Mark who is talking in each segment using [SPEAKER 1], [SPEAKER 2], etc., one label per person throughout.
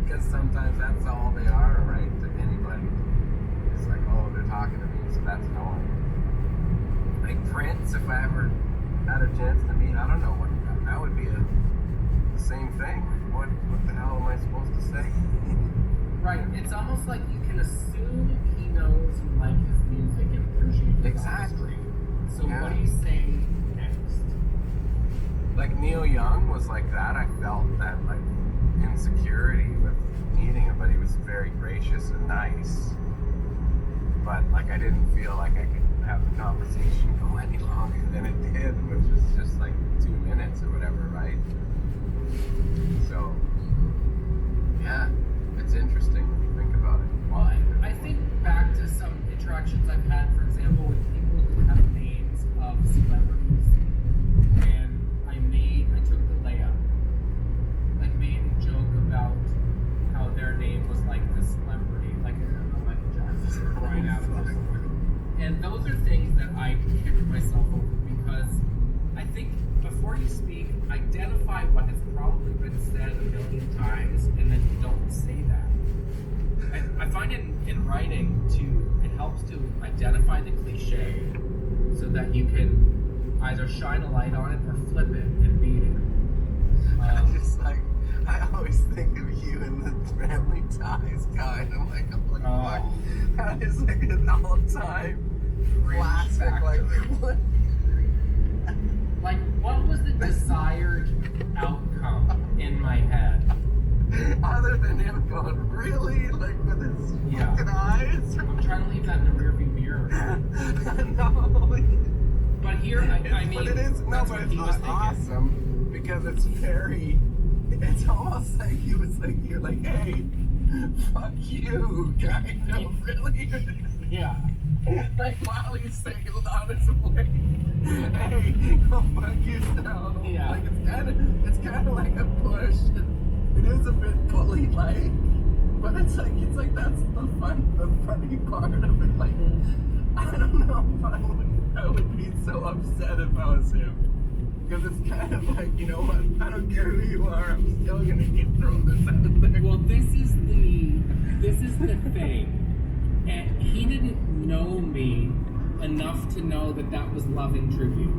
[SPEAKER 1] because sometimes that's all they are, right? To anybody. It's like, oh, they're talking to me, so that's annoying. Like Prince, if I ever had a chance to meet, I don't know what that would be the same thing. What the hell am I supposed to say?
[SPEAKER 2] Right. It's almost like you can assume he knows you like his music and appreciate it.
[SPEAKER 1] Exactly.
[SPEAKER 2] So what do you say next?
[SPEAKER 1] Like Neil Young was like that. I felt that like insecurity with meeting him, but he was very gracious and nice. But like I didn't feel like I could have the conversation go any longer than it did, which was just like 2 minutes or whatever, right? So yeah, it's interesting when you think about it.
[SPEAKER 2] Well, I think back to some interactions I've had, for example, with people who have names of celebrities, and I took the layup, like made a joke about how their name was like the celebrity, like Michael Jackson, right out of somewhere. And those are things that I kick myself over, because I think before you speak, identify what has probably been said a million times, and then don't say that. I find in writing it helps to identify the cliche so that you can either shine a light on it or flip it and beat it.
[SPEAKER 1] I always think of you in the Family Ties guide. I'm like, fuck, that is like an all-time classic. Like, what?
[SPEAKER 2] Like, what was the desired outcome in my head?
[SPEAKER 1] Other than him going, really? Like, with his fucking eyes?
[SPEAKER 2] I'm trying to leave that in the rearview mirror.
[SPEAKER 1] No.
[SPEAKER 2] But here, I mean,
[SPEAKER 1] but it is, no, but it's awesome, because it's almost like he was like, you're like, hey, fuck you, guy. No, really?
[SPEAKER 2] Yeah.
[SPEAKER 1] Like, while he's saying it on his way, hey, go fuck yourself.
[SPEAKER 2] Yeah.
[SPEAKER 1] Like, it's kind of like a push. It is a bit bully-like, but it's like that's the funny part of it. Like, I don't know if I would be so upset if I was him. Because it's kind of like, you know what, I don't care who you are, I'm still gonna keep throwing this out there.
[SPEAKER 2] Well, this is the thing. And he didn't know me enough to know that was loving tribute.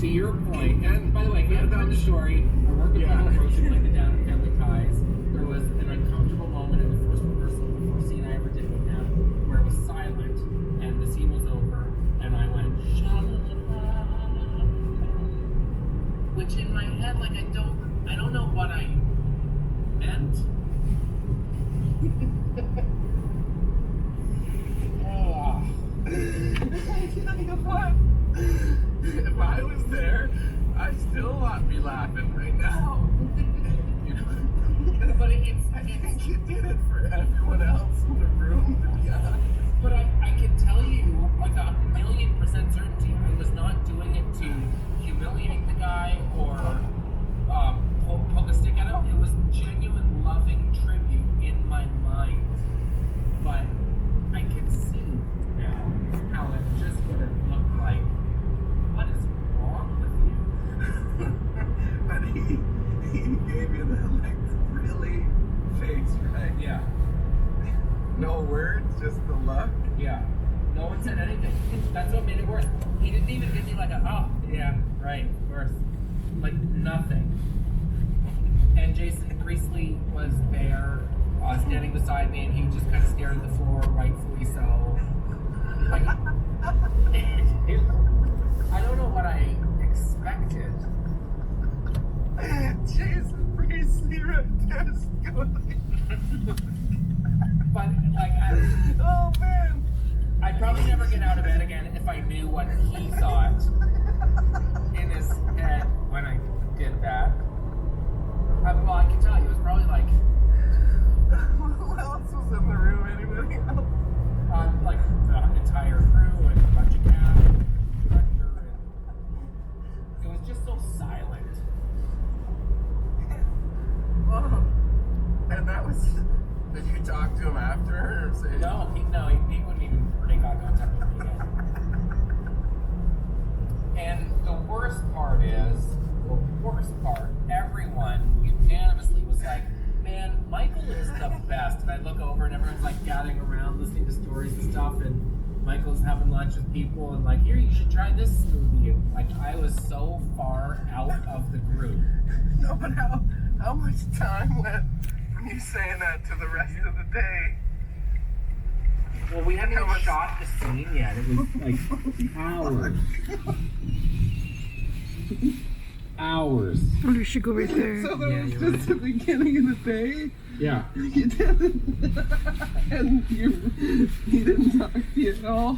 [SPEAKER 2] To your point, and by the way, hand down the story, I worked with Michael Rosen like the dad of Family Ties. There was an uncomfortable moment in the first rehearsal, the first scene I ever did with him, where it was silent, and the scene was over, and I went, sha-la-la-la, which in my head, like, I don't know what I meant.
[SPEAKER 1] I tell you what, if I was there, I'd still not be laughing right now.
[SPEAKER 2] But
[SPEAKER 1] I think you did it for everyone else in the room, to be honest.
[SPEAKER 2] But I can tell you with 1,000,000% certainty, I was not doing it to humiliate the guy or poke a stick at him. It was genuine loving tribute in my mind. But I can see now how it just would have looked like, what is wrong with you?
[SPEAKER 1] But he gave you the like really face, right?
[SPEAKER 2] Yeah.
[SPEAKER 1] No words, just the look.
[SPEAKER 2] Yeah. No one said anything. That's what made it worse. He didn't even give me like oh, yeah, right, of course. Like nothing. And Jason Priestley was there, standing beside me, and he just kind of stared at the floor, rightfully so. Like, I don't know what I expected.
[SPEAKER 1] Jason Priestley right there is going.
[SPEAKER 2] But like,
[SPEAKER 1] oh man,
[SPEAKER 2] I'd probably never get out of bed again if I knew what he thought in his head when I did that. Well, I can tell you, it was probably like.
[SPEAKER 1] Who else was in the room? Anybody else?
[SPEAKER 2] Like the entire crew and a bunch of cast, director, and it was just so silent.
[SPEAKER 1] Oh, and that was. Did you talk to him after or say?
[SPEAKER 2] No, he wouldn't even break eye contact with me again. And the worst part everyone unanimously was like, man, Michael look over and everyone's like gathering around, listening to stories and stuff, and Michael's having lunch with people, and like, here, you should try this smoothie. And, like, I was so far out of the group.
[SPEAKER 1] No, but how much time went from you saying that to the rest of the day?
[SPEAKER 2] Well, we hadn't even shot the scene yet. It was like hours. Hours.
[SPEAKER 3] Oh, you should go right there.
[SPEAKER 4] So that
[SPEAKER 2] Yeah,
[SPEAKER 4] was
[SPEAKER 2] you're
[SPEAKER 4] just the beginning of the day.
[SPEAKER 2] Yeah.
[SPEAKER 4] And he didn't talk to you at all.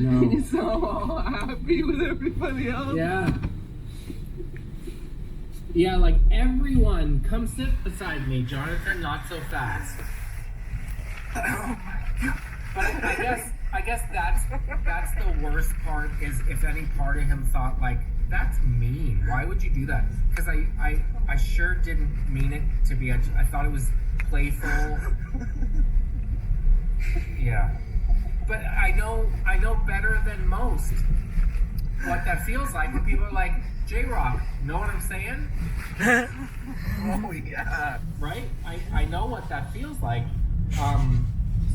[SPEAKER 2] No.
[SPEAKER 4] He's so all happy with everybody else.
[SPEAKER 2] Yeah. Yeah, like everyone, come sit beside me, Jonathan. Not so fast.
[SPEAKER 1] Oh my God.
[SPEAKER 2] But I guess that's the worst part is if any part of him thought like, that's mean. Why would you do that? Because I sure didn't mean it to be. I thought it was playful. Yeah. But I know better than most what that feels like when people are like, J-Rock, know what I'm saying?
[SPEAKER 1] Oh yeah.
[SPEAKER 2] Right? I know what that feels like.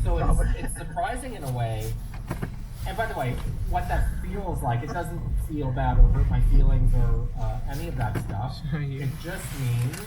[SPEAKER 2] So it's surprising in a way. And by the way, what that feels like, it doesn't feel bad or hurt my feelings or any of that stuff. It just means